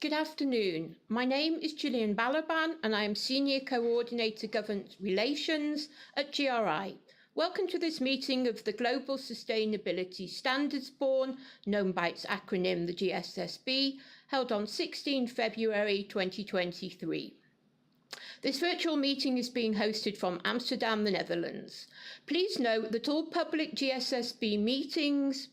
Good afternoon. My name is Gillian Balaban and I am Senior Coordinator Government Relations at GRI. Welcome to this meeting of the Global Sustainability Standards Board, known by its acronym the GSSB, held on 16 February 2023. This virtual meeting is being hosted from Amsterdam, the Netherlands. Please note that all public GSSB meetings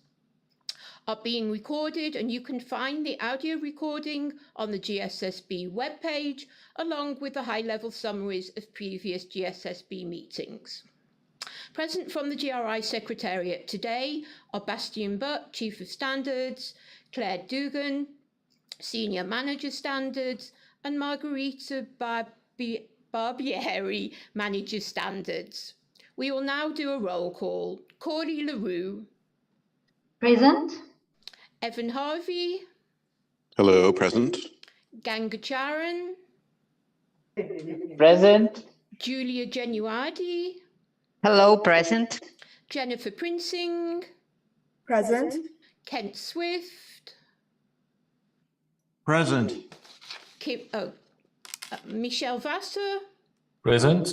are being recorded and you can find the audio recording on the GSSB webpage along with the high-level summaries of previous GSSB meetings. Present from the GRI Secretariat today are Bastian Butt, Chief of Standards, Claire Dugan, Senior Manager Standards, and Margarita Barbieri, Manager Standards. We will now do a roll call. Corey LaRue. Present. Evan Harvey. Hello, present. Gangacharan. Present. Julia Genuardi. Hello, present. Jennifer Prinsing. Present. Kent Swift. Present. Michelle Vassar. Present.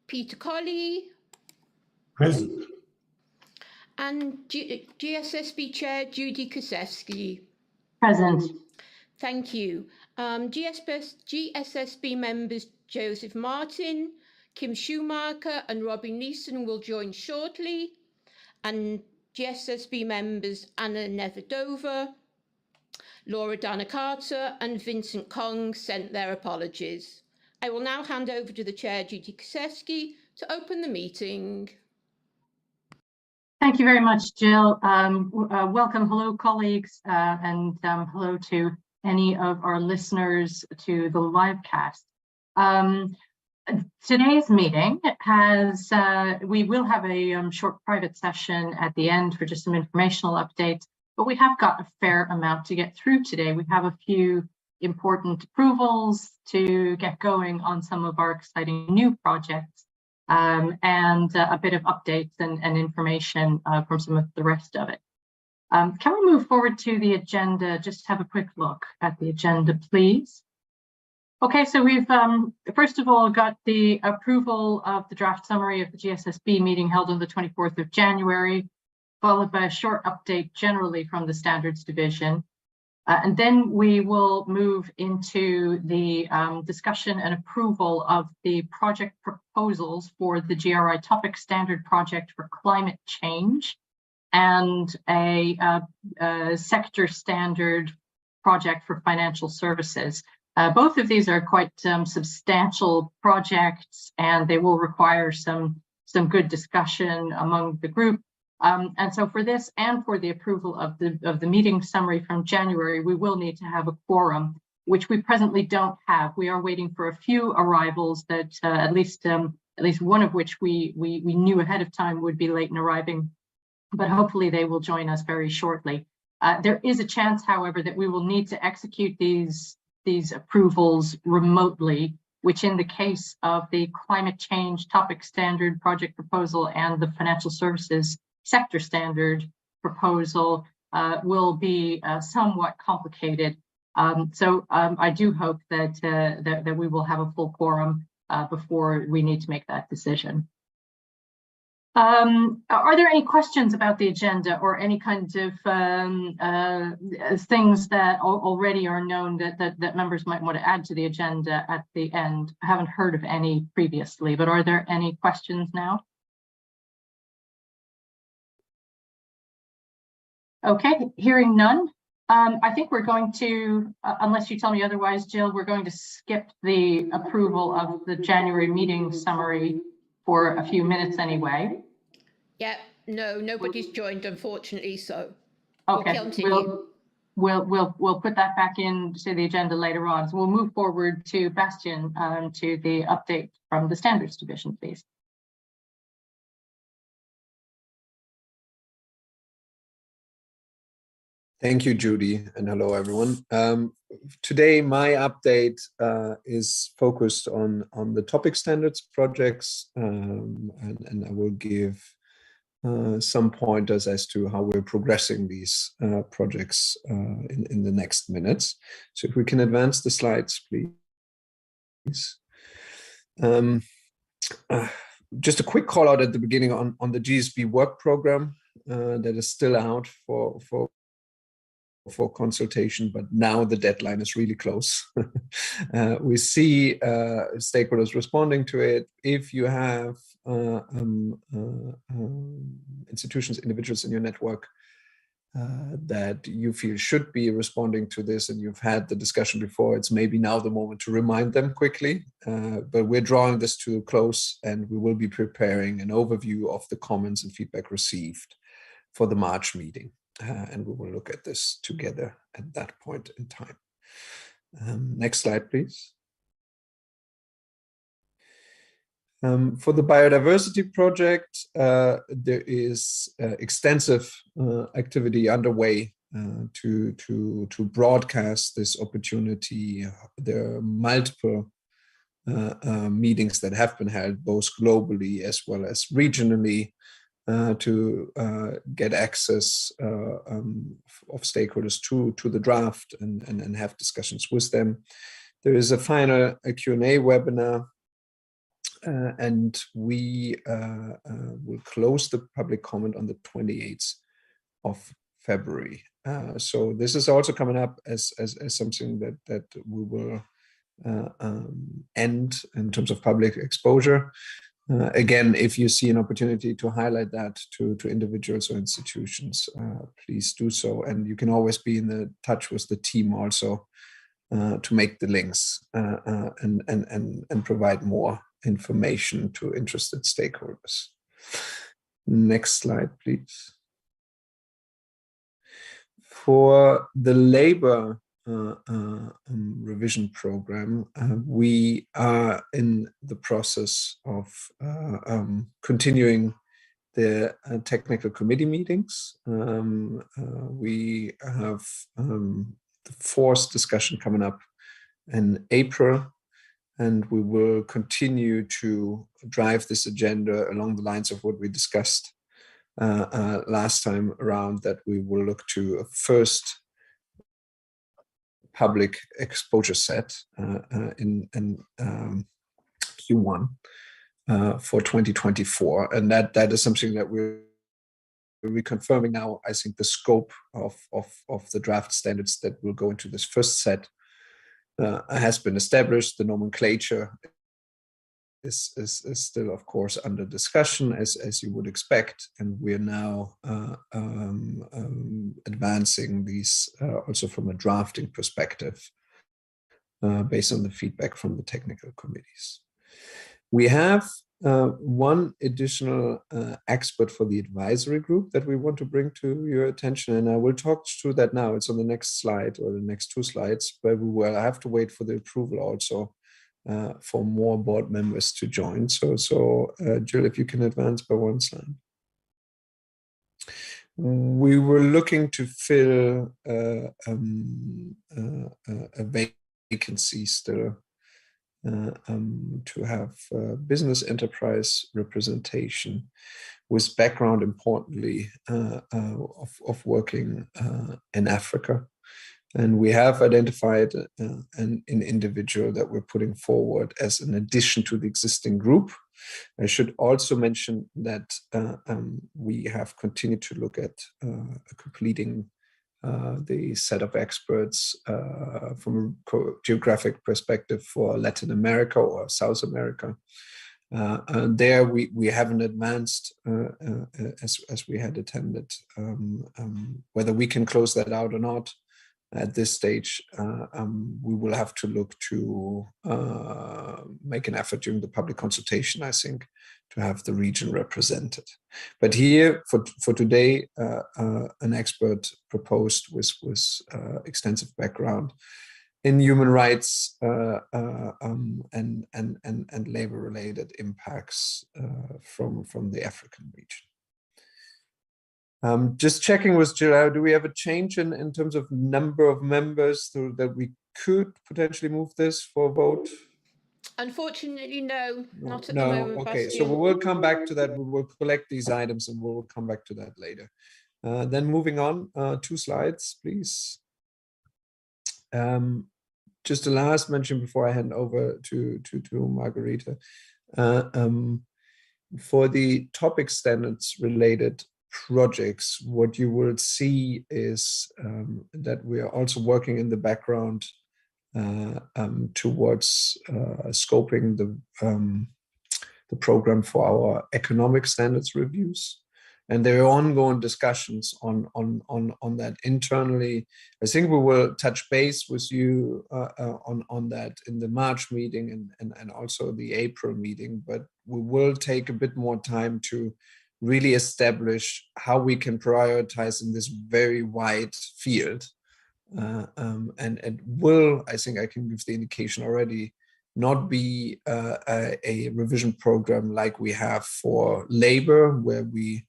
Peter Colley. Present. And GSSB Chair Judy Kosevsky. Present. Thank you. GSSB members Joseph Martin, Kim Schumacher and Robin Neeson will join shortly. And GSSB members Anna Nevedova, Laura Dana Carter and Vincent Kong sent their apologies. I will now hand over to the Chair Judy Kosevsky to open the meeting. Thank you very much, Jill. Welcome, hello, colleagues, and hello to any of our listeners to the live cast. Today's meeting has, we will have a short private session at the end for just some informational updates, but we have got a fair amount to get through today. We have a few important approvals to get going on some of our exciting new projects. And a bit of updates and information from some of the rest of it. Can we move forward to the agenda? Just have a quick look at the agenda, please. Okay, so we've first of all got the approval of the draft summary of the GSSB meeting held on the 24th of January, followed by a short update generally from the Standards Division. And then we will move into the discussion and approval of the project proposals for the GRI Topic Standard Project for Climate Change and a sector standard project for financial services. Both of these are quite substantial projects and they will require some good discussion among the group. And so for this and for the approval of the meeting summary from January, we will need to have a quorum, which we presently don't have. We are waiting for a few arrivals that at least one of which we knew ahead of time would be late in arriving, but hopefully they will join us very shortly. There is a chance, however, that we will need to execute these approvals remotely, which in the case of the climate change topic standard project proposal and the financial services sector standard proposal will be somewhat complicated. So I do hope that we will have a full quorum before we need to make that decision. Are there any questions about the agenda or any kind of things that already are known that members might want to add to the agenda at the end? I haven't heard of any previously, but are there any questions now? Okay, hearing none. I think we're going to, unless you tell me otherwise, Jill, we're going to skip the approval of the January meeting summary for a few minutes anyway. Yeah, no, nobody's joined, unfortunately, so okay, we'll put that back into the agenda later on. So we'll move forward to Bastian to the update from the Standards Division, please. Thank you, Judy, and hello, everyone. Today, my update is focused on the topic standards projects, and I will give some pointers as to how we're progressing these projects in the next minutes. So if we can advance the slides, please. Just a quick call out at the beginning on the GSB work program that is still out for consultation, but now the deadline is really close. We see stakeholders responding to it. If you have institutions, individuals in your network that you feel should be responding to this, and you've had the discussion before, it's maybe now the moment to remind them quickly. But we're drawing this to a close, and we will be preparing an overview of the comments and feedback received for the March meeting. And we will look at this together at that point in time. Next slide, please. For the biodiversity project, there is extensive activity underway to broadcast this opportunity. There are multiple meetings that have been held, both globally as well as regionally, to get access of stakeholders to the draft and have discussions with them. There is a final Q&A webinar, and we will close the public comment on the 28th of February. So this is also coming up as something that we will end in terms of public exposure. Again, if you see an opportunity to highlight that to individuals or institutions, please do so. And you can always be in the touch with the team also to make the links and provide more information to interested stakeholders. Next slide, please. For the labor revision program, we are in the process of continuing the technical committee meetings. We have the fourth discussion coming up in April, and we will continue to drive this agenda along the lines of what we discussed last time around, that we will look to a first public exposure set in Q1 for 2024. And that is something that we're reconfirming now. I think the scope of the draft standards that will go into this first set has been established. The nomenclature is still, of course, under discussion, as you would expect, and we're now advancing these also from a drafting perspective based on the feedback from the technical committees. We have one additional expert for the advisory group that we want to bring to your attention, and I will talk through that now. It's on the next slide or the next two slides, but we will have to wait for the approval also for more board members to join. So Jill, if you can advance by one slide. We were looking to fill a vacancy still to have business enterprise representation with background, importantly, of working in Africa. And we have identified an individual that we're putting forward as an addition to the existing group. I should also mention that we have continued to look at completing the set of experts from a geographic perspective for Latin America or South America. And there we haven't advanced as we had intended. Whether we can close that out or not at this stage, we will have to look to make an effort during the public consultation, I think, to have the region represented. But here, for today, an expert proposed with extensive background in human rights and labor-related impacts from the African region. Just checking with Jill, do we have a change in terms of number of members so that we could potentially move this for a vote? Unfortunately, no, not at the No, moment, okay, so Bastian. we will come back to that. We will collect these items and we'll come back to that later. Then moving on, 2 slides, please. Just the last mention before I hand over to Margarita. For the topic standards related projects, what you will see is that we are also working in the background towards scoping the program for our economic standards reviews. And there are ongoing discussions on that internally. I think we will touch base with you on that in the March meeting and also the April meeting, but we will take a bit more time to really establish how we can prioritize in this very wide field. And it will, I think I can give the indication already, not be a revision program like we have for labor, where we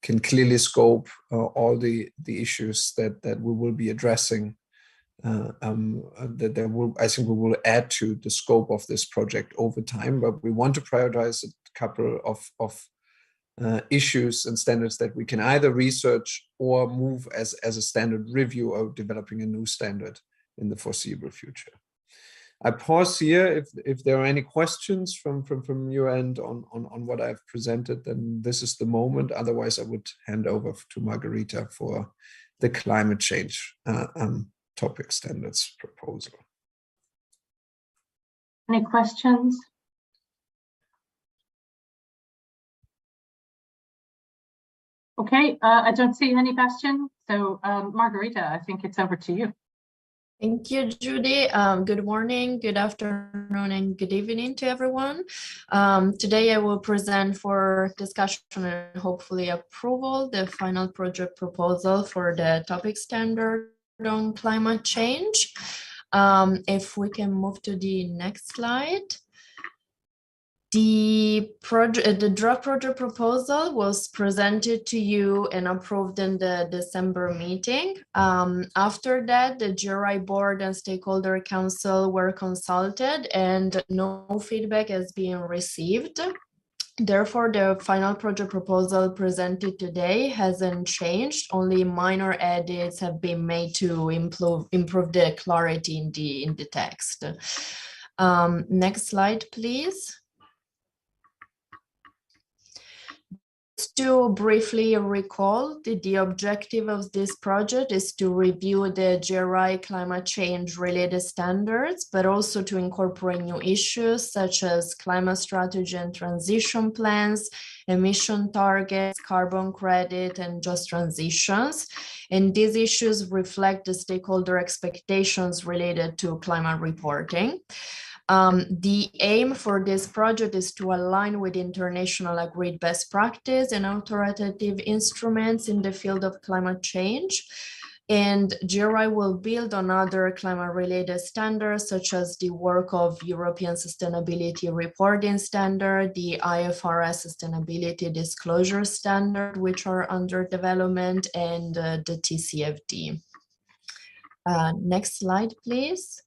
can clearly scope all the issues that we will be addressing. That will, I think, we will add to the scope of this project over time. But we want to prioritize a couple of issues and standards that we can either research or move as a standard review or developing a new standard in the foreseeable future. I pause here. If there are any questions from your end on what I've presented, then this is the moment. Otherwise, I would hand over to Margarita for the climate change topic standards proposal. Any questions? Okay, I don't see any, Bastian. So Margarita, I think it's over to you. Thank you, Judy. Good morning, good afternoon, and good evening to everyone. Today I will present for discussion and hopefully approval the final project proposal for the topic standard on climate change. If we can move to the next slide. The draft project proposal was presented to you and approved in the December meeting. After that, the GRI board and stakeholder council were consulted and no feedback has been received. Therefore, the final project proposal presented today hasn't changed. Only minor edits have been made to improve the clarity in the text. Next slide, please. To briefly recall, the objective of this project is to review the GRI climate change related standards, but also to incorporate new issues such as climate strategy and transition plans, emission targets, carbon credit, and just transitions. And these issues reflect the stakeholder expectations related to climate reporting. The aim for this project is to align with international agreed best practice and authoritative instruments in the field of climate change. And GRI will build on other climate-related standards, such as the work of European Sustainability Reporting Standard, the IFRS Sustainability Disclosure Standard, which are under development, and the TCFD. Next slide, please.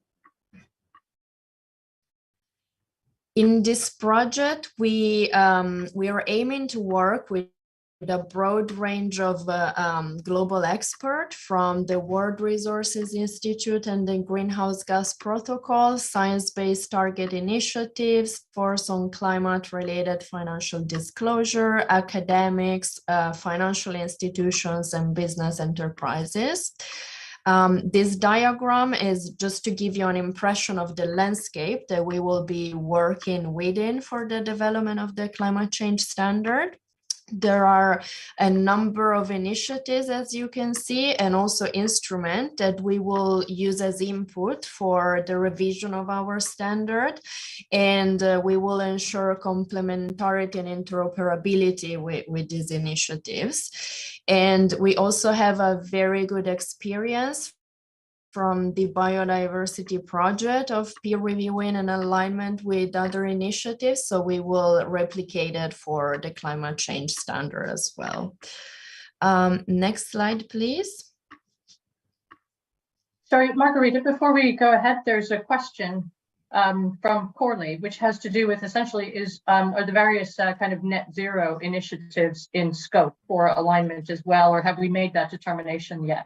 In this project, we are aiming to work with a broad range of global experts from the World Resources Institute and the Greenhouse Gas Protocol, Science-Based Target Initiatives, Force on Climate-Related Financial Disclosure, academics, financial institutions, and business enterprises. This diagram is just to give you an impression of the landscape that we will be working within for the development of the climate change standard. There are a number of initiatives, as you can see, and also instruments that we will use as input for the revision of our standard. And we will ensure complementarity and interoperability with these initiatives. And we also have a very good experience from the biodiversity project of peer reviewing and alignment with other initiatives. So we will replicate it for the climate change standard as well. Next slide, please. Sorry, Margarita, before we go ahead, there's a question from Corley, which has to do with essentially are the various kind of net zero initiatives in scope for alignment as well, or have we made that determination yet?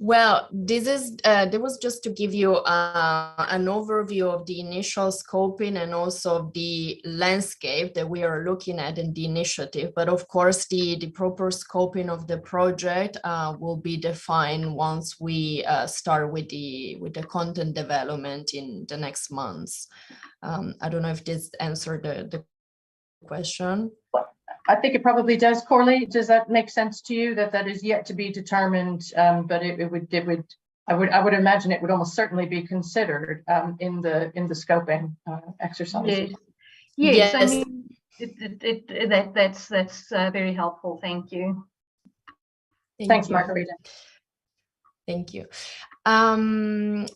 Well, this is there was just to give you an overview of the initial scoping and also the landscape that we are looking at in the initiative. But of course, the proper scoping of the project will be defined once we start with the content development in the next months. I don't know if this answered the question. I think it probably does, Corley. Does that make sense to you, that is yet to be determined? But I would imagine it would almost certainly be considered in the scoping exercise. Yes. Yes. I mean, that's very helpful. Thank you. Thanks, you. Margarita. Thank you.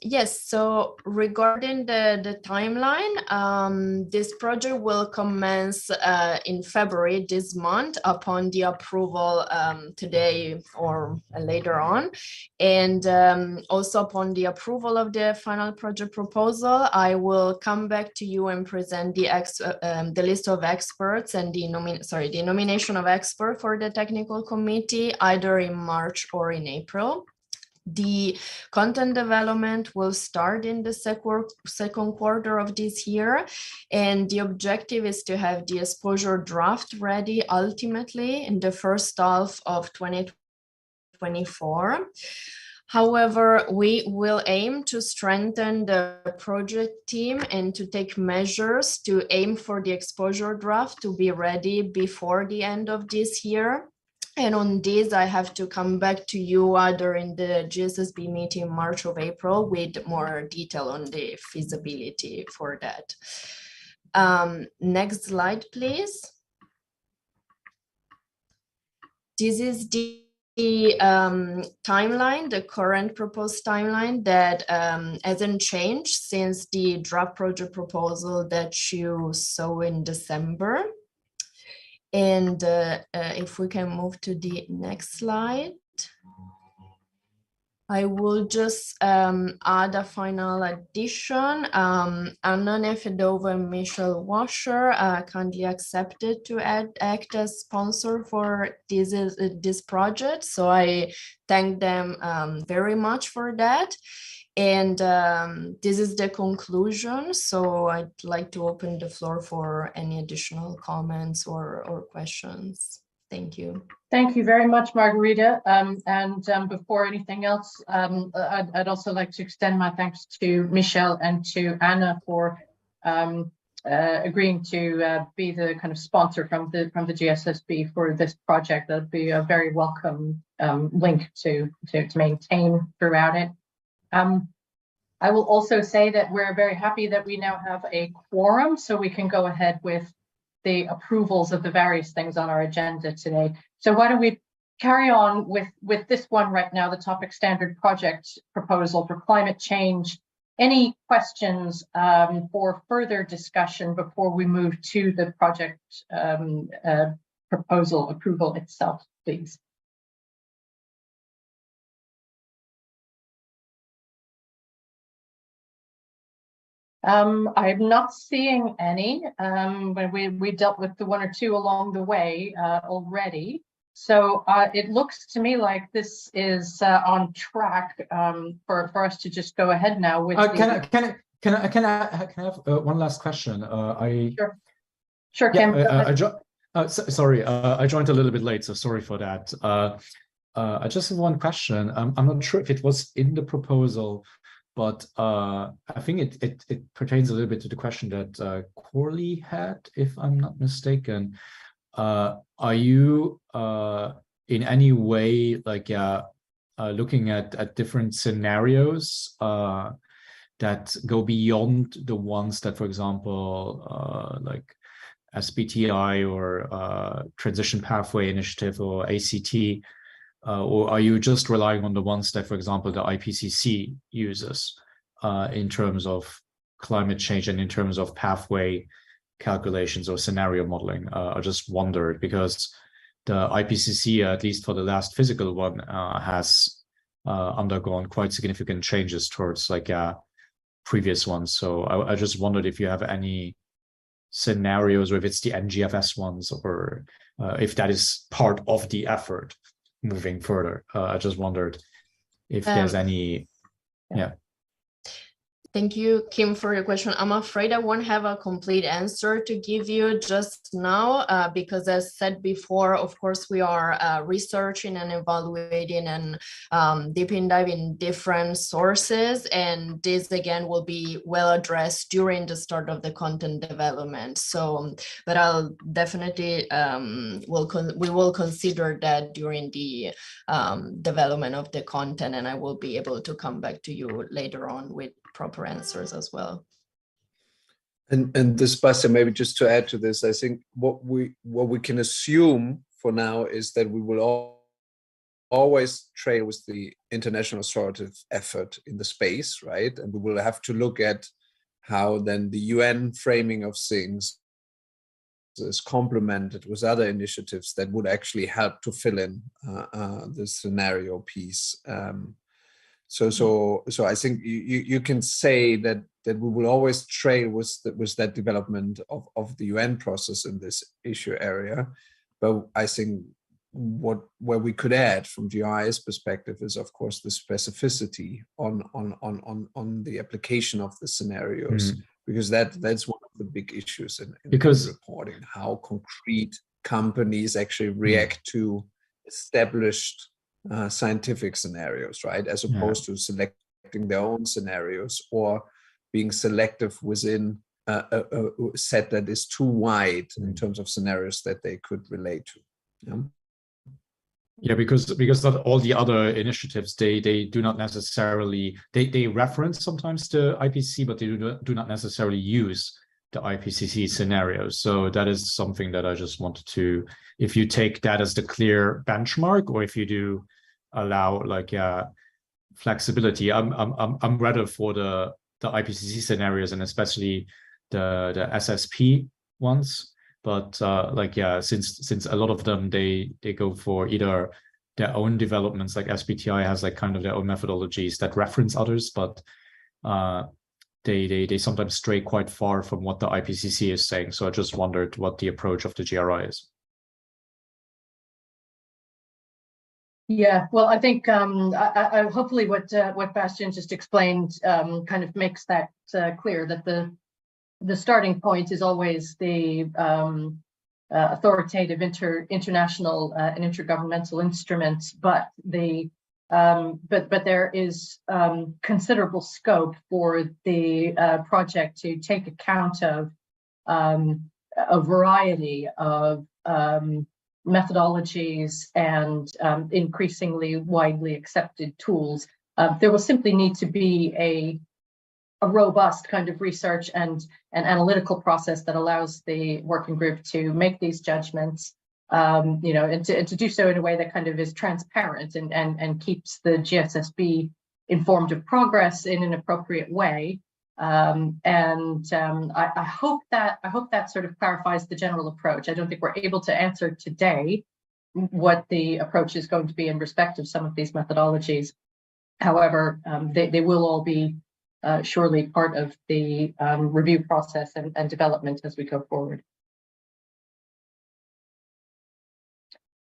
Yes, so regarding the timeline, this project will commence in February this month upon the approval today or later on. And also upon the approval of the final project proposal, I will come back to you and present the list of experts and the nomination of experts for the technical committee either in March or in April. The content development will start in the second quarter of this year, and the objective is to have the exposure draft ready ultimately in the first half of 2024. However, we will aim to strengthen the project team and to take measures to aim for the exposure draft to be ready before the end of this year. And on this, I have to come back to you either in the GSSB meeting March or April with more detail on the feasibility for that. Next slide, please. This is the timeline, the current proposed timeline that hasn't changed since the draft project proposal that you saw in December. And if we can move to the next slide, I will just add a final addition. Anna Nefedova and Michelle Washer kindly accepted to act as sponsor for this project. So I thank them very much for that. And this is the conclusion. So I'd like to open the floor for any additional comments or questions. Thank you. Thank you very much, Margarita. And before anything else, I'd also like to extend my thanks to Michelle and to Anna for agreeing to be the kind of sponsor from the GSSB for this project. That'd be a very welcome link to maintain throughout it. I will also say that we're very happy that we now have a quorum, so we can go ahead with the approvals of the various things on our agenda today. So why don't we carry on with this one right now, the topic standard project proposal for climate change. Any questions for further discussion before we move to the project proposal approval itself, please? I'm not seeing any, but we dealt with the one or two along the way already. So it looks to me like this is on track for us to just go ahead now with. Can I have one last question? Sure, yeah, Kim. Sorry, I joined a little bit late, so sorry for that. I just have one question. I'm not sure if it was in the proposal, but I think it pertains a little bit to the question that Corley had, if I'm not mistaken. Are you in any way like looking at different scenarios that go beyond the ones that, for example, like SBTI or Transition Pathway Initiative or ACT, or are you just relying on the ones that, for example, the IPCC uses in terms of climate change and in terms of pathway calculations or scenario modeling? I just wondered because the IPCC, at least for the last physical one, has undergone quite significant changes towards like previous ones. So I just wondered if you have any scenarios, or if it's the NGFS ones, or if that is part of the effort moving further. I just wondered if there's any, yeah. Thank you, Kim, for your question. I'm afraid I won't have a complete answer to give you just now, because as said before, of course, we are researching and evaluating and deep diving different sources. And this, again, will be well addressed during the start of the content development. So, but I'll definitely, we will consider that during the development of the content, and I will be able to come back to you later on with proper answers as well. And this, Bastian, maybe just to add to this, I think what we can assume for now is that we will always trail with the international authoritative effort in the space, right? And we will have to look at how then the UN framing of things is complemented with other initiatives that would actually help to fill in the scenario piece. So I think you can say that we will always trail with that development of the UN process in this issue area, but I think where we could add from GRI's perspective is, of course, the specificity on the application of the scenarios, because that's one of the big issues in reporting, how concrete companies actually react to established scientific scenarios, right? As opposed to selecting their own scenarios or being selective within a set that is too wide in terms of scenarios that they could relate to. Yeah, because not all the other initiatives, they do not necessarily, they reference sometimes the IPCC, but they do not necessarily use the IPCC scenarios. So that is something that I just wanted to, if you take that as the clear benchmark, or if you do allow like flexibility, I'm rather for the IPCC scenarios, and especially the SSP ones. But since a lot of them they go for either their own developments, like SBTI has like kind of their own methodologies that reference others, but they sometimes stray quite far from what the IPCC is saying. So I just wondered what the approach of the GRI is. Yeah, well, I think I hopefully what Bastian just explained kind of makes that clear, that the starting point is always the authoritative international and intergovernmental instruments, but there is considerable scope for the project to take account of a variety of methodologies and increasingly widely accepted tools. There will simply need to be a robust kind of research and an analytical process that allows the working group to make these judgments, and to do so in a way that kind of is transparent and keeps the GSSB informed of progress in an appropriate way. I hope that sort of clarifies the general approach. I don't think we're able to answer today what the approach is going to be in respect of some of these methodologies. However, they will all be surely part of the review process and development as we go forward.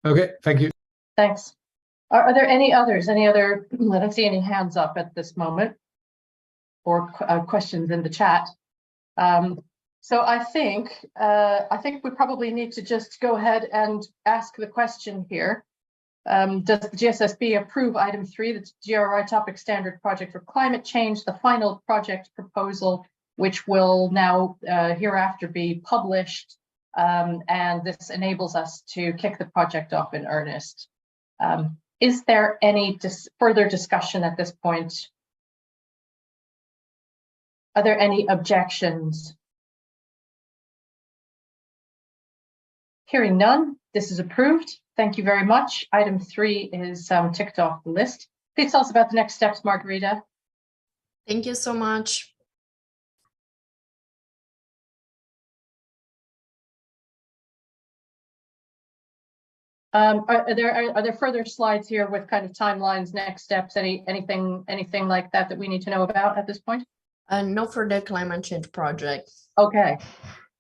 Okay, thank you. Thanks. Are there any others? Any other? I don't see any hands up at this moment, or questions in the chat. So I think we probably need to just go ahead and ask the question here. Does the GSSB approve item 3, the GRI topic standard project for climate change, the final project proposal, which will now hereafter be published, and this enables us to kick the project off in earnest? Is there any further discussion at this point? Are there any objections? Hearing none, this is approved. Thank you very much. Item 3 is ticked off the list. Please tell us about the next steps, Margarita. Thank you so much. Are there further slides here with kind of timelines, next steps, anything like that we need to know about at this point? No further climate change project. Okay.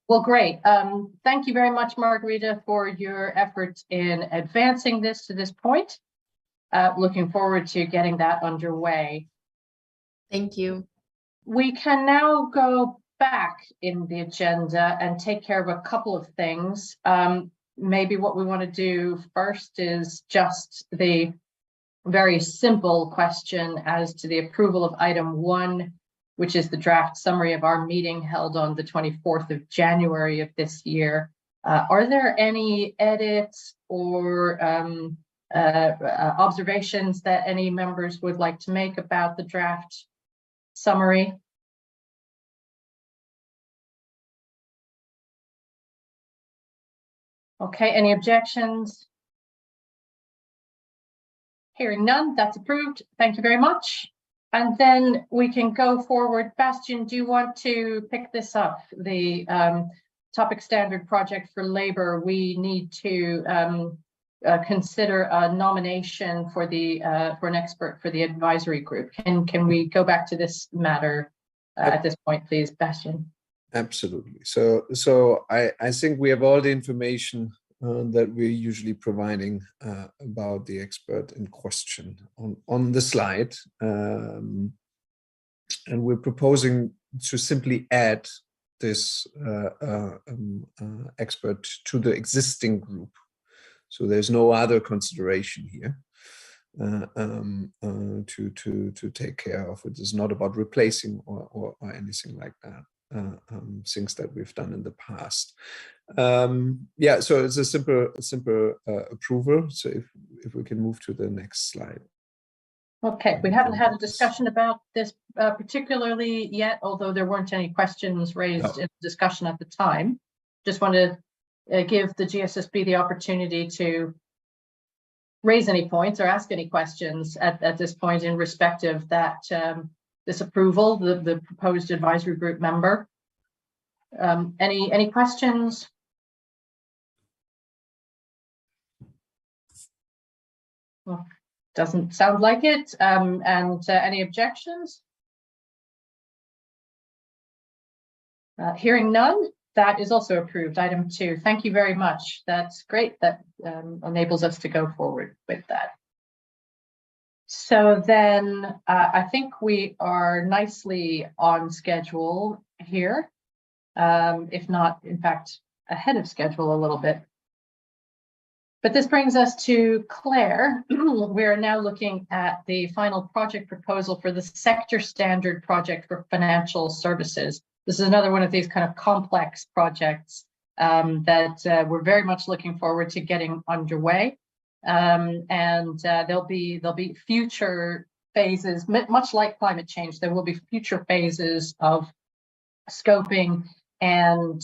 Well, great. Thank you very much, Margarita, for your efforts in advancing this to this point. Looking forward to getting that underway. Thank you. We can now go back in the agenda and take care of a couple of things. Maybe what we want to do first is just the very simple question as to the approval of item 1, which is the draft summary of our meeting held on the 24th of January of this year. Are there any edits or observations that any members would like to make about the draft summary? Okay, any objections? Hearing none, that's approved. Thank you very much. And then we can go forward. Bastian, do you want to pick this up? The topic standard project for labor, we need to consider a nomination for an expert for the advisory group. Can we go back to this matter at this point, please, Bastian? Absolutely. So I think we have all the information that we're usually providing about the expert in question on the slide. And we're proposing to simply add this expert to the existing group. So there's no other consideration here to take care of. It is not about replacing or anything like that. Things that we've done in the past. Yeah, so it's a simple approval. So if we can move to the next slide. Okay, we haven't had a discussion about this particularly yet, although there weren't any questions raised in the discussion at the time. Just want to give the GSSB the opportunity to raise any points or ask any questions at this point in respect of that this approval, the proposed advisory group member. Any questions? Well, doesn't sound like it. And any objections? Hearing none, that is also approved. Item 2. Thank you very much. That's great. That enables us to go forward with that. So then I think we are nicely on schedule here, if not, in fact, ahead of schedule a little bit. But this brings us to Claire. We are now looking at the final project proposal for the sector standard project for financial services. This is another one of these kind of complex projects that we're very much looking forward to getting underway. And there'll be future phases, much like climate change. There will be future phases of scoping and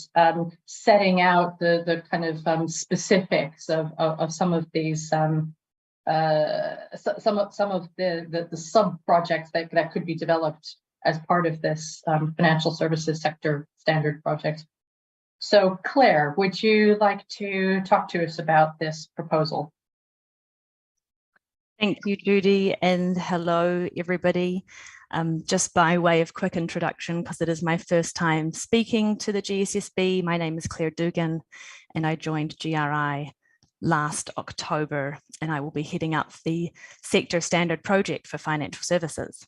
setting out the kind of specifics of some of these some of the sub projects that could be developed as part of this financial services sector standard project. So Claire, would you like to talk to us about this proposal? Thank you, Judy, and hello, everybody. Just by way of quick introduction, because it is my first time speaking to the GSSB, my name is Claire Dugan, and I joined GRI last October, and I will be heading up the sector standard project for financial services.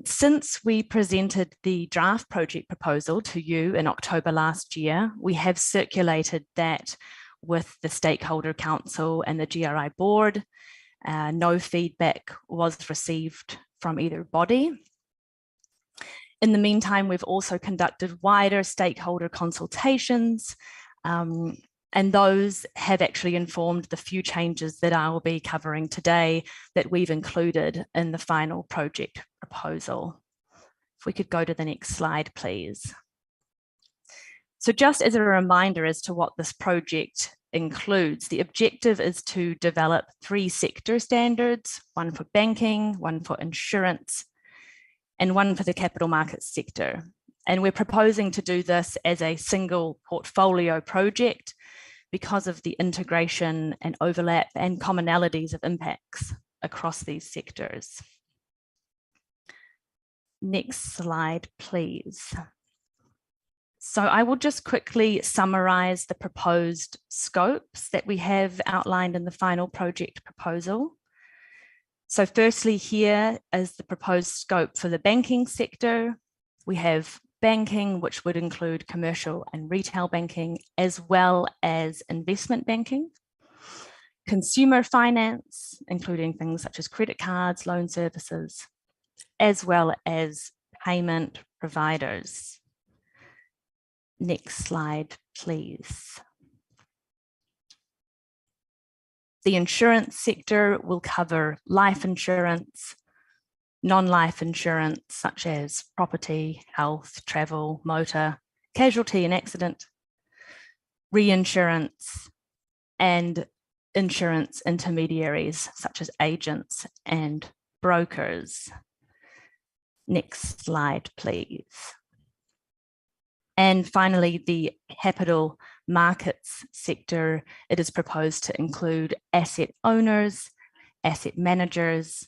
Since we presented the draft project proposal to you in October last year, we have circulated that with the Stakeholder Council and the GRI board. No feedback was received from either body. In the meantime, we've also conducted wider stakeholder consultations, and those have actually informed the few changes that I will be covering today that we've included in the final project proposal. If we could go to the next slide, please. So just as a reminder as to what this project includes, the objective is to develop 3 sector standards, one for banking, one for insurance, and one for the capital markets sector. And we're proposing to do this as a single portfolio project because of the integration and overlap and commonalities of impacts across these sectors. Next slide, please. So I will just quickly summarize the proposed scopes that we have outlined in the final project proposal. So firstly, here is the proposed scope for the banking sector. We have banking, which would include commercial and retail banking, as well as investment banking. Consumer finance, including things such as credit cards, loan services, as well as payment providers. Next slide, please. The insurance sector will cover life insurance, non-life insurance, such as property, health, travel, motor, casualty and accident, reinsurance, and insurance intermediaries, such as agents and brokers. Next slide, please. And finally, the capital markets sector, it is proposed to include asset owners, asset managers,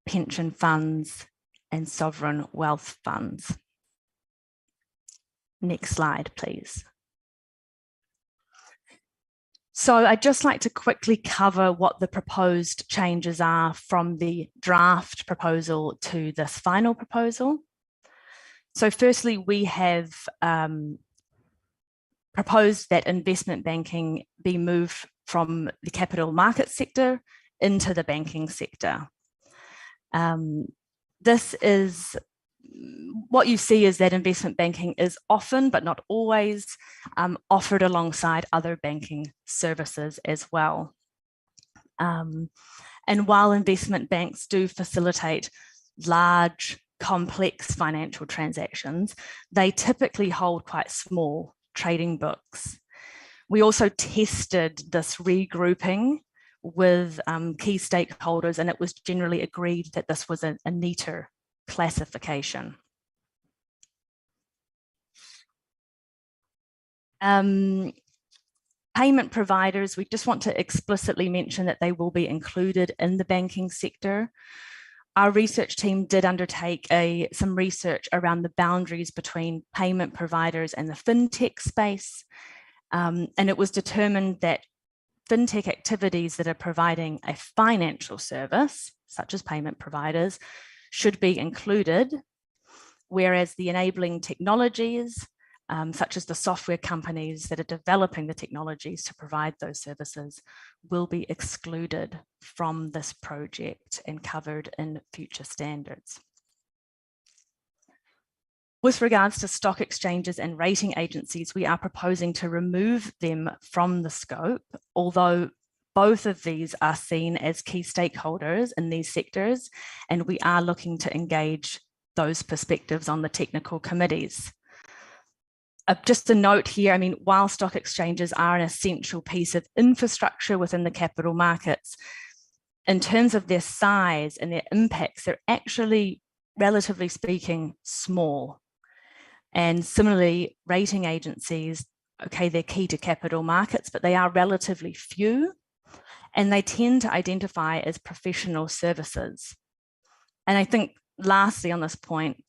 pension funds, and sovereign wealth funds. Next slide, please. So I'd just like to quickly cover what the proposed changes are from the draft proposal to this final proposal. So firstly, we have proposed that investment banking be moved from the capital market sector into the banking sector. This is what you see is that investment banking is often, but not always, offered alongside other banking services as well. And while investment banks do facilitate large, complex financial transactions, they typically hold quite small trading books. We also tested this regrouping with key stakeholders, and it was generally agreed that this was a neater classification. Payment providers, we just want to explicitly mention that they will be included in the banking sector. Our research team did undertake some research around the boundaries between payment providers and the fintech space, and it was determined that fintech activities that are providing a financial service, such as payment providers, should be included, whereas the enabling technologies, such as the software companies that are developing the technologies to provide those services, will be excluded from this project and covered in future standards. With regards to stock exchanges and rating agencies, we are proposing to remove them from the scope, although both of these are seen as key stakeholders in these sectors, and we are looking to engage those perspectives on the technical committees. Just a note here, I mean, while stock exchanges are an essential piece of infrastructure within the capital markets, in terms of their size and their impacts, they're actually, relatively speaking, small. And similarly, rating agencies, okay, they're key to capital markets, but they are relatively few, and they tend to identify as professional services. And I think lastly on this point,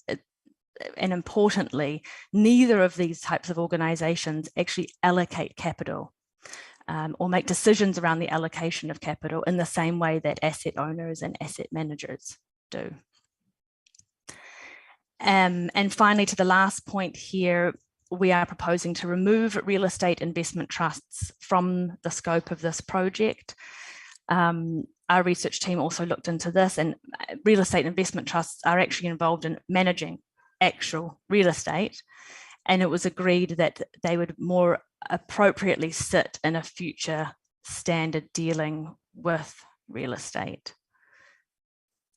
and importantly, neither of these types of organizations actually allocate capital or make decisions around the allocation of capital in the same way that asset owners and asset managers do. And finally, to the last point here, we are proposing to remove real estate investment trusts from the scope of this project. Our research team also looked into this, and real estate investment trusts are actually involved in managing actual real estate, and it was agreed that they would more appropriately sit in a future standard dealing with real estate.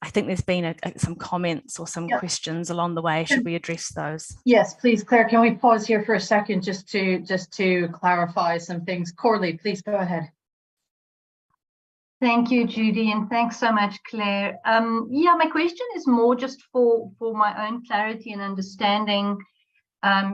I think there's been some comments or some questions along the way. Should we address those? Yes, please, Claire. Can we pause here for a second just to clarify some things? Corley, please go ahead. Thank you, Judy, and thanks so much, Claire. Yeah, my question is more just for my own clarity and understanding.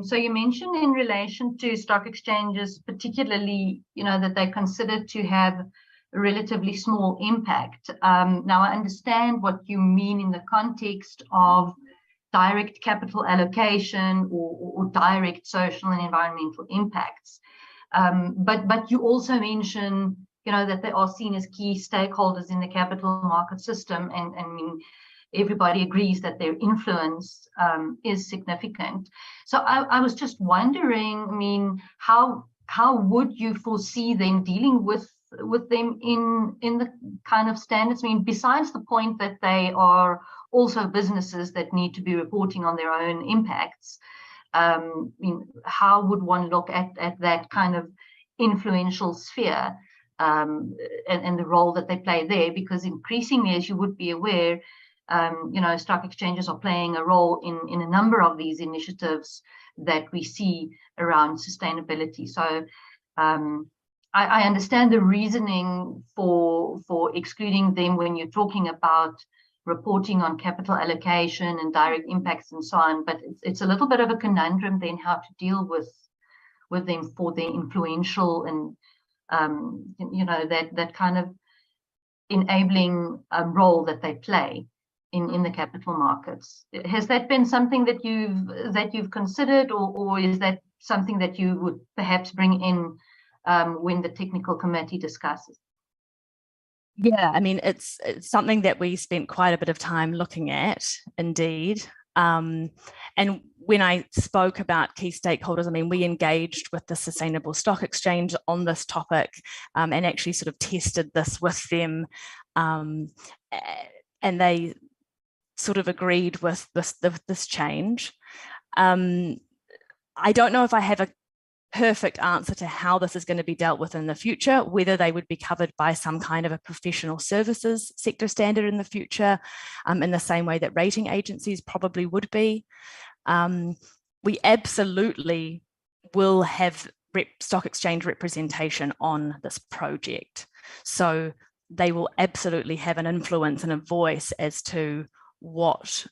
So you mentioned in relation to stock exchanges, particularly, that they consider to have a relatively small impact. Now, I understand what you mean in the context of direct capital allocation or direct social and environmental impacts. But you also mention, that they are seen as key stakeholders in the capital market system, and I mean, everybody agrees that their influence is significant. So I was just wondering, I mean, how would you foresee them dealing with them in the kind of standards? I mean, besides the point that they are also businesses that need to be reporting on their own impacts, I mean, how would one look at that kind of influential sphere and the role that they play there? Because increasingly, as you would be aware, stock exchanges are playing a role in a number of these initiatives that we see around sustainability. So I understand the reasoning for excluding them when you're talking about reporting on capital allocation and direct impacts and so on, but it's a little bit of a conundrum then how to deal with them for their influential and that kind of enabling role that they play in the capital markets. Has that been something that you've considered, or is that something that you would perhaps bring in when the technical committee discusses? Yeah, I mean, it's something that we spent quite a bit of time looking at, indeed. And when I spoke about key stakeholders, I mean, we engaged with the Sustainable Stock Exchange on this topic and actually sort of tested this with them. And they sort of agreed with this change. I don't know if I have a perfect answer to how this is going to be dealt with in the future, whether they would be covered by some kind of a professional services sector standard in the future, in the same way that rating agencies probably would be. We absolutely will have stock exchange representation on this project. So they will absolutely have an influence and a voice as to what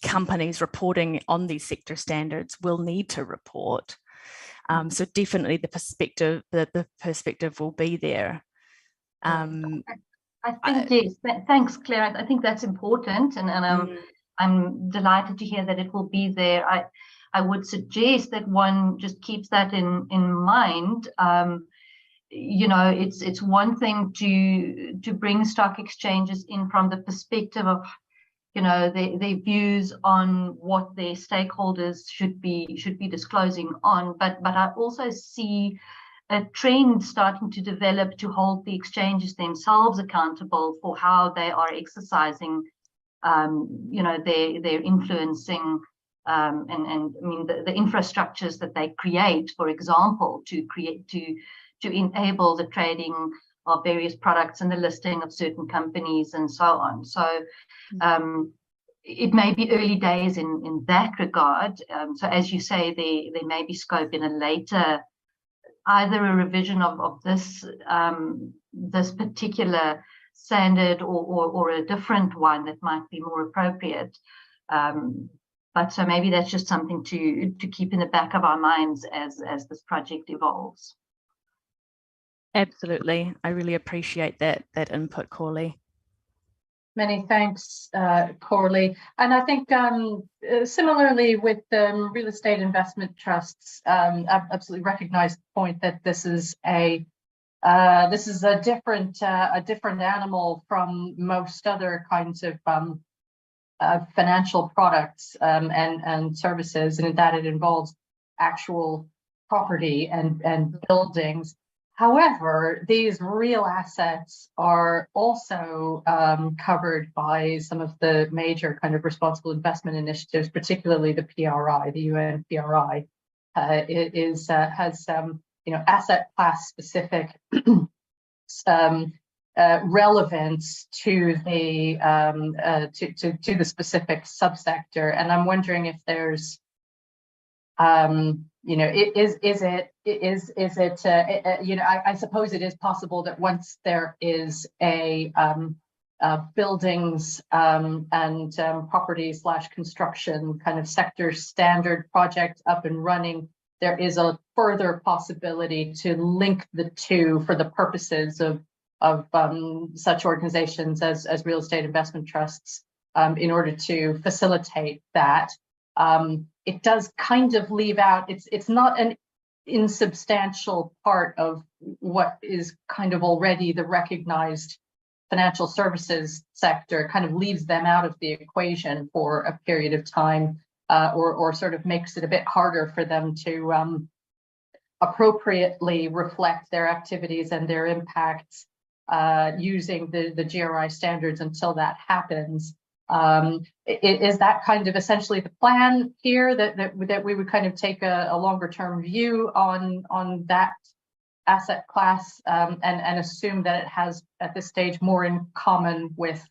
companies reporting on these sector standards will need to report. So definitely the perspective will be there. I think yes. Thanks, Claire. I think that's important, and I'm delighted to hear that it will be there. I would suggest that one just keeps that in mind. It's one thing to bring stock exchanges in from the perspective of their views on what their stakeholders should be disclosing on, but I also see a trend starting to develop to hold the exchanges themselves accountable for how they are exercising their influencing and I mean the infrastructures that they create, for example, to enable the trading of various products and the listing of certain companies and so on. So it may be early days in that regard. So as you say, there may be scope in a later, either a revision of this this particular standard or a different one that might be more appropriate. But so maybe that's just something to keep in the back of our minds as this project evolves. Absolutely. I really appreciate that input, Corley. Many thanks, Corley. And I think similarly with real estate investment trusts, I absolutely recognize the point that this is a different animal from most other kinds of financial products and services, and that it involves actual property and buildings. However, these real assets are also covered by some of the major kind of responsible investment initiatives, particularly the PRI, the UN PRI. It has asset class specific relevance to the specific subsector, and I'm wondering if there's I suppose it is possible that once there is a buildings and property/construction kind of sector standard project up and running, there is a further possibility to link the two for the purposes of such organizations as real estate investment trusts in order to facilitate that. It does kind of leave out, it's not an insubstantial part of what is kind of already the recognized financial services sector. Kind of leaves them out of the equation for a period of time, or sort of makes it a bit harder for them to appropriately reflect their activities and their impacts using the GRI standards until that happens. Is that kind of essentially the plan here, that we would kind of take a longer term view on that asset class and assume that it has at this stage more in common with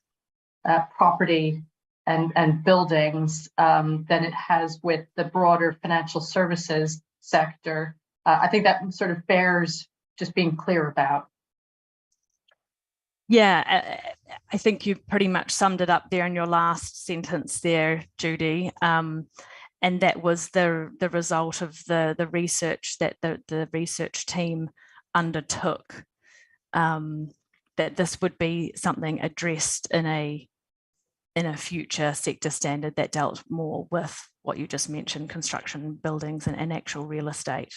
property and buildings than it has with the broader financial services sector? I think that sort of bears just being clear about. Yeah, I think you pretty much summed it up there in your last sentence there, Judy. And that was the result of the research that the research team undertook, that this would be something addressed in a future sector standard that dealt more with what you just mentioned, construction, buildings, and actual real estate.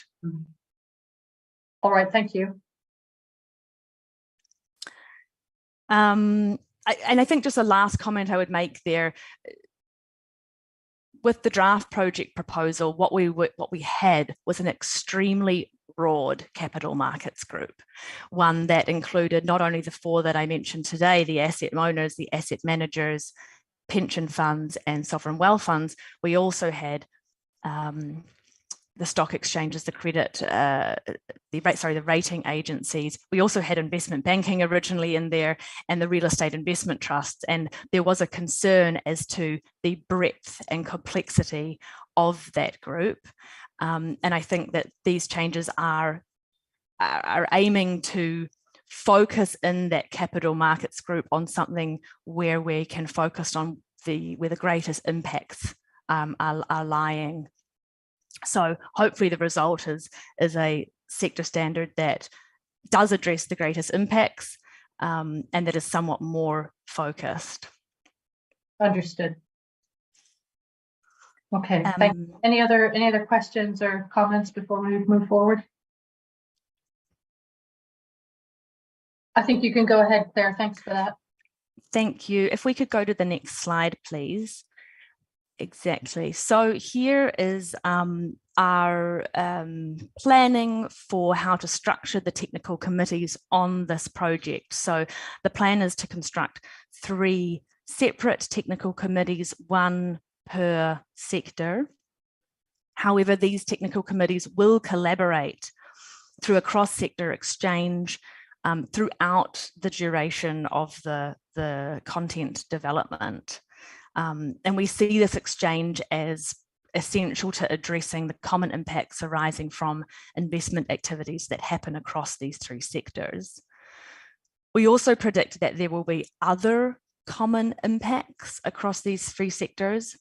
All right, thank you. And I think just a last comment I would make there, with the draft project proposal, what we had was an extremely broad capital markets group, one that included not only the four that I mentioned today, the asset owners, the asset managers, pension funds, and sovereign wealth funds. We also had the stock exchanges, the credit, the rating agencies. We also had investment banking originally in there, and the real estate investment trusts. And there was a concern as to the breadth and complexity of that group. And I think that these changes are aiming to focus in that capital markets group on something where we can focus on where the greatest impacts are lying. So hopefully the result is a sector standard that does address the greatest impacts and that is somewhat more focused. Understood. Okay. Any other questions or comments before we move forward? I think you can go ahead, Claire. Thanks for that. Thank you. If we could go to the next slide, please. Exactly. So here is our planning for how to structure the technical committees on this project. So the plan is to construct 3 separate technical committees, 1 per sector. However, these technical committees will collaborate through a cross-sector exchange throughout the duration of the content development. And we see this exchange as essential to addressing the common impacts arising from investment activities that happen across these 3 sectors. We also predict that there will be other common impacts across these 3 sectors,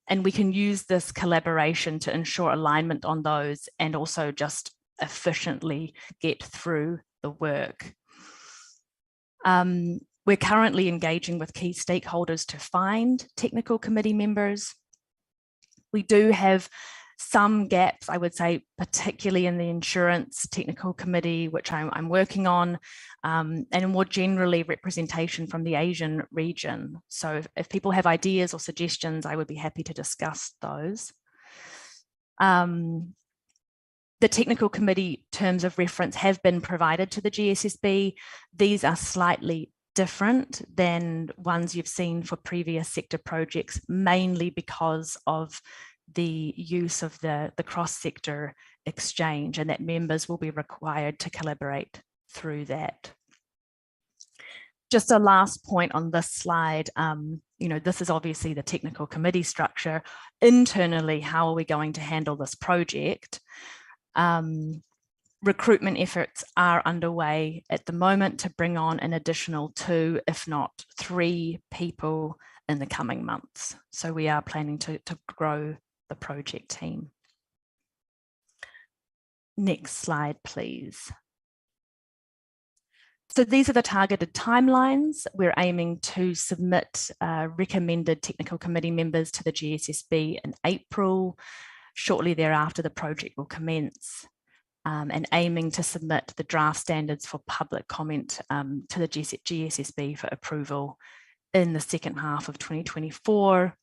and we can use this collaboration to ensure alignment on those and also just efficiently get through the work. We're currently engaging with key stakeholders to find technical committee members. We do have some gaps, I would say, particularly in the insurance technical committee, which I'm working on, and more generally representation from the Asian region. So if people have ideas or suggestions, I would be happy to discuss those. The technical committee terms of reference have been provided to the GSSB. These are slightly different than ones you've seen for previous sector projects, mainly because of the use of the cross-sector exchange, and that members will be required to collaborate through that. Just a last point on this slide, this is obviously the technical committee structure. Internally, how are we going to handle this project? recruitment efforts are underway at the moment to bring on an additional 2, if not 3 people in the coming months. So we are planning to grow the project team. Next slide, please. So these are the targeted timelines. We're aiming to submit recommended technical committee members to the GSSB in April. Shortly thereafter, the project will commence, and aiming to submit the draft standards for public comment to the GSSB for approval in the second half of 2024,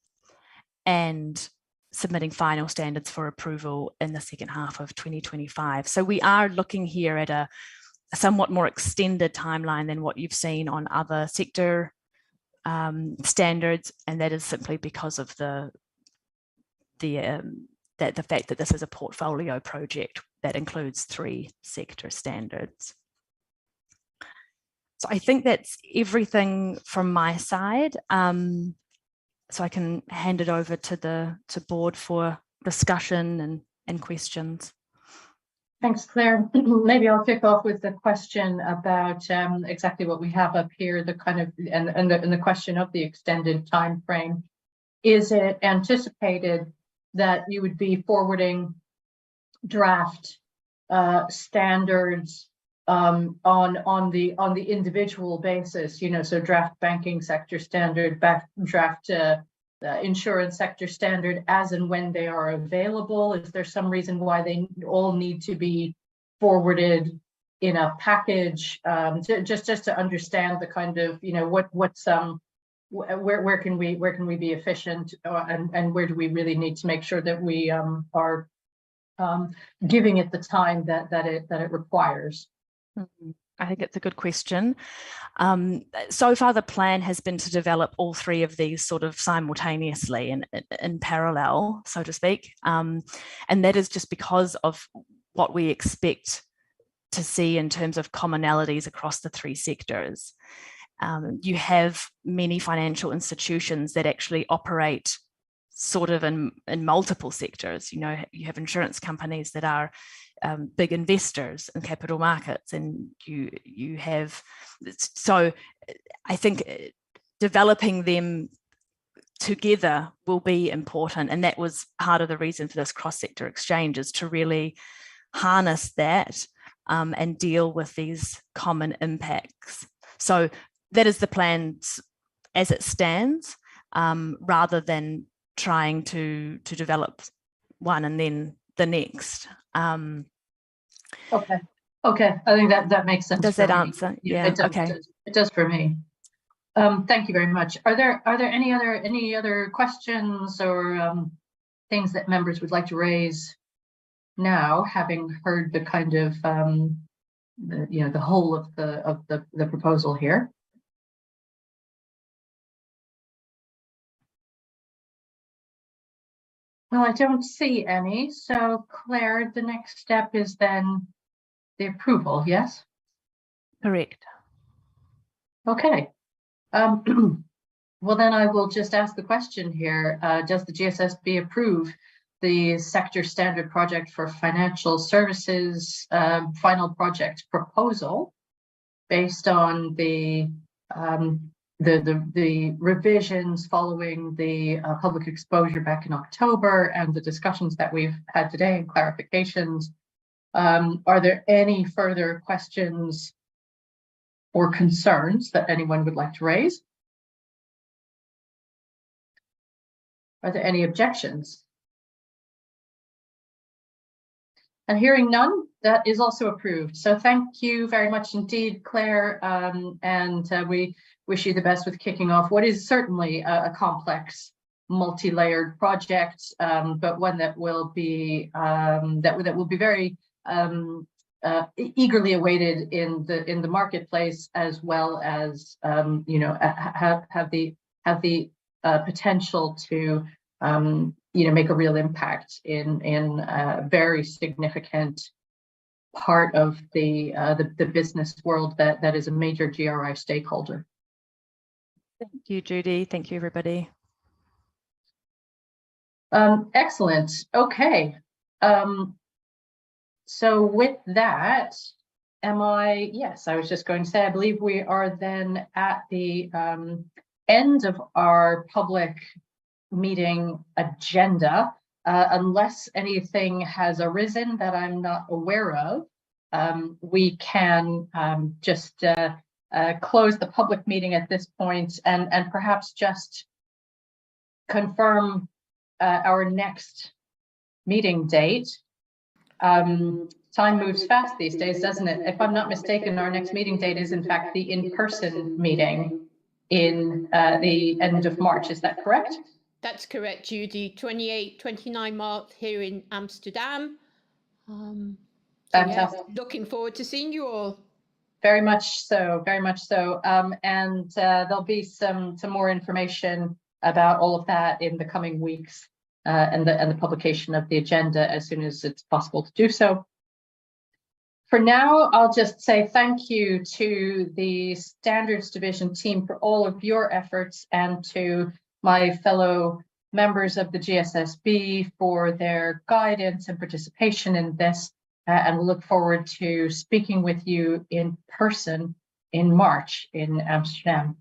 and submitting final standards for approval in the second half of 2025. So we are looking here at a somewhat more extended timeline than what you've seen on other sector standards, and that is simply because of the fact that this is a portfolio project that includes 3 sector standards. So I think that's everything from my side. So I can hand it over to board for discussion and questions. Thanks, Claire. Maybe I'll kick off with the question about exactly what we have up here, the kind of and the question of the extended time frame. Is it anticipated that you would be forwarding draft standards on the individual basis, you know, so draft banking sector standard, draft insurance sector standard as and when they are available? Is there some reason why they all need to be forwarded in a package? Just to understand the kind of, you know, where can we be efficient, and where do we really need to make sure that we are giving it the time that it requires? I think it's a good question. So far, the plan has been to develop all 3 of these sort of simultaneously and in parallel, so to speak. And that is just because of what we expect to see in terms of commonalities across the 3 sectors. You have many financial institutions that actually operate sort of in multiple sectors. You know, you have insurance companies that are big investors in capital markets, and you have, so I think developing them together will be important, and that was part of the reason for this cross-sector exchange, is to really harness that and deal with these common impacts. So that is the plan as it stands, rather than trying to develop one and then the next. Okay. I think that makes sense. Does that answer? Yeah. It does, Okay. it does for me. Thank you very much. Are there any other questions or things that members would like to raise now, having heard the kind of the whole of the proposal here? Well, I don't see any. So, Claire, the next step is then the approval, yes? Correct. Okay. Well, then I will just ask the question here. Does the GSSB approve the sector standard project for financial services final project proposal based on the revisions following the public exposure back in October and the discussions that we've had today and clarifications? Are there any further questions or concerns that anyone would like to raise? Are there any objections? And hearing none, that is also approved. So thank you very much indeed, Claire, and we wish you the best with kicking off what is certainly a complex, multi-layered project, but one that will be that will be very eagerly awaited in the marketplace, as well as have the potential to make a real impact in a very significant part of the business world that is a major GRI stakeholder. Thank you, Judy. Thank you, everybody. Excellent. Okay. So with that, yes, I was just going to say, I believe we are then at the end of our public meeting agenda, unless anything has arisen that I'm not aware of. We can just close the public meeting at this point and perhaps just confirm our next meeting date. Time moves fast these days, doesn't it? If I'm not mistaken, our next meeting date is in fact the in-person meeting in the end of March. Is that correct? That's correct, Judy. 29 March here in Amsterdam. Fantastic. Yeah, looking forward to seeing you all. Very much so, very much so. And there'll be some more information about all of that in the coming weeks, and the publication of the agenda as soon as it's possible to do so. For now, I'll just say thank you to the Standards Division team for all of your efforts, and to my fellow members of the GSSB for their guidance and participation in this. And look forward to speaking with you in person in March in Amsterdam.